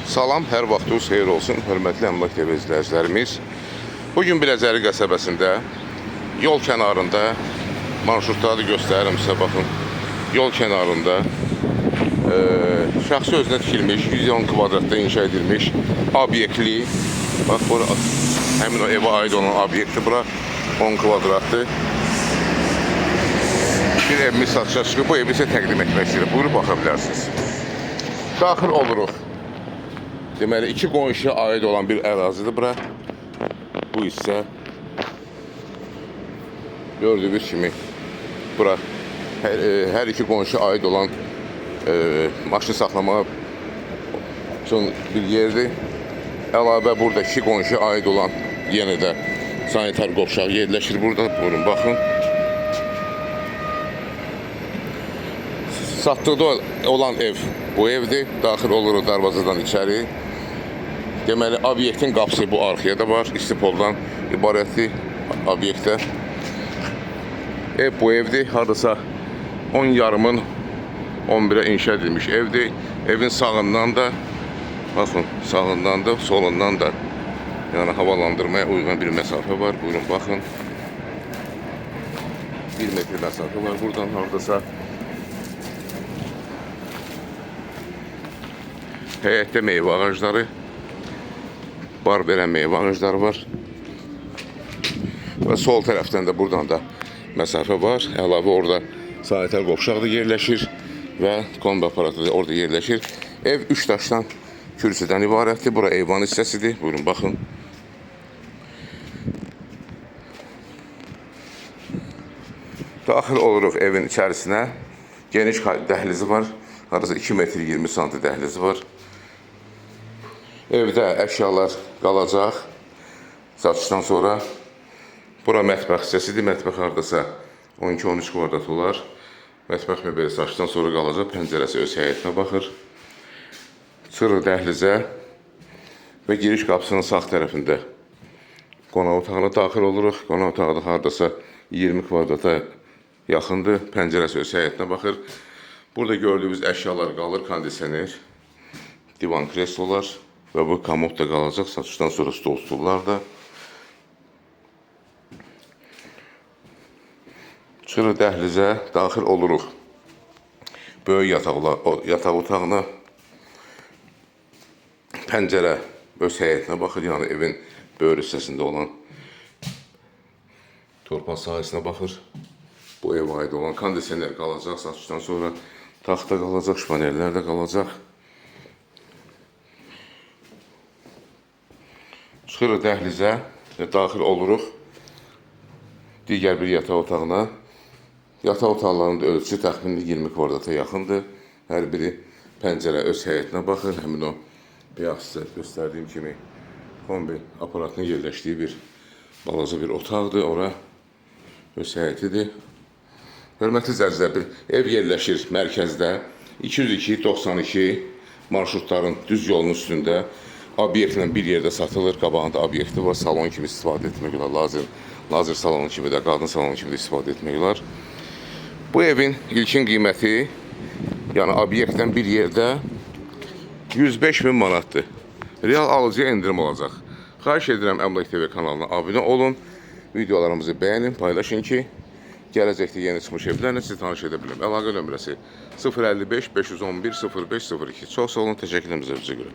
Salam, hər vaxtınız xeyir olsun, hörmətli Əmlak TV izləyicilərimiz. Bugün Biləcəri qəsəbəsində, yol kənarında, marşrutları göstərirəm sizə, baxın. Yol kənarında şəxsi özünə tikilmiş, 110 kvadratda inşa edilmiş obyektli, bax, bura, həmin o evə aid olan obyektli, bura 10 kvadratdır. Bir evimiz satışa çıxıb, bu evi isə təqdim etmək istəyirəm. Buyurub baxa bilərsiniz. Daxil oluruq. Deməli, iki qonşuya aid olan bir ərazidir bura. Bu isə gördüyünüz kimi bura hər iki qonşuya aid olan maşın saxlamağa üçün bir yerdir. Əlavə burada iki qonşuya aid olan yenə də sanitar qovşağı yerləşir burada. Buyurun, baxın. Satdıqda olan ev bu evdir. Daxil oluruq darvazadan içəri. Deməli, obyektin qapısı bu arxaya da var. İstipoldan ibarətli obyektə. Ev bu evdir. Hardasa 10 yarımın 11'e inşa edilmiş evdir. Evin sağından da, baxın, sağından da, solundan da yəni havalandırmaya uyğun bir məsafə var. Buyurun, baxın. 1 metr məsafə var buradan hardasa. Həyətdə meyvə ağacları, bar verən meyvə ağacları var. Və sol tərəfdən də buradan da məsafə var. Əlavə orada sanitar qovşaq da yerləşir və kombi aparatı da orada yerləşir. Ev 3 daşdan, kürsüdən ibarətdir. Bura eyvan hissəsidir. Buyurun, baxın. Daxil oluruq evin içərisinə. Geniş dəhlizi var. Arası 2 metr 20 santim dəhlizi var. Evdə əşyalar qalacaq satışdan sonra. Bura mətbəx hissəsidir. Mətbəx hardasa 12-13 kvadrat olar. Mətbəx mebeli satışdan sonra qalacaq. Pəncərəsi öz həyətinə baxır. Çıxırıq dəhlizə və giriş qapısının sağ tərəfində qonaq otağına daxil oluruq. Qonaq otağı da hardasa 20 kvadrata yaxındır. Pəncərəsi öz həyətinə baxır. Burada gördüyümüz əşyalar qalır. Kondisioner, divan kreslolar və bu komod da qalacaq. Satışdan sonra stol stullar da. Çıxırıq dəhlizə, daxil oluruq. Böyük yataq otağına. Pəncərə öz həyətinə baxır. Yəni evin böyük hissəsində olan torpaq sahəsinə baxır. Bu evə aid olan kondisioner qalacaq. Satışdan sonra taxta qalacaq, şpanerlər də qalacaq. Çıxırıq dəhlizə, daxil oluruq digər bir yataq otağına. Yataq otaqlarının ölçüsü təxminən 20 kvadrata yaxındır. Hər biri pəncərə öz həyətinə baxır. Həmin o beyaz sizə göstərdiyim kimi kombi aparatının yerləşdiyi bir balaca bir otaqdır. Ora öz həyətidir. Hörmətli izləyicilər, ev yerləşir mərkəzdə 202-92 marşrutların düz yolunun üstündə. Obyektlə bir yerdə satılır. Qabağında obyekti var. Salon kimi istifadə etmək olar. Lazır salonu kimi də, qadın salonu kimi də istifadə etmək olar. Bu evin ilkin qiyməti, yəni obyektdən bir yerdə 105.000 manatdır. Real alıcıya indirim olacaq. Xahiş edirəm Əmlak TV kanalına abunə olun. Videolarımızı bəyənin, paylaşın ki, gələcəkdə yeni çıxmış evlərlə sizi tanış edə bilim. Əlaqə nömrəsi 055 511 0502. Çox sağ olun, təşəkkür edirəm sizə görə.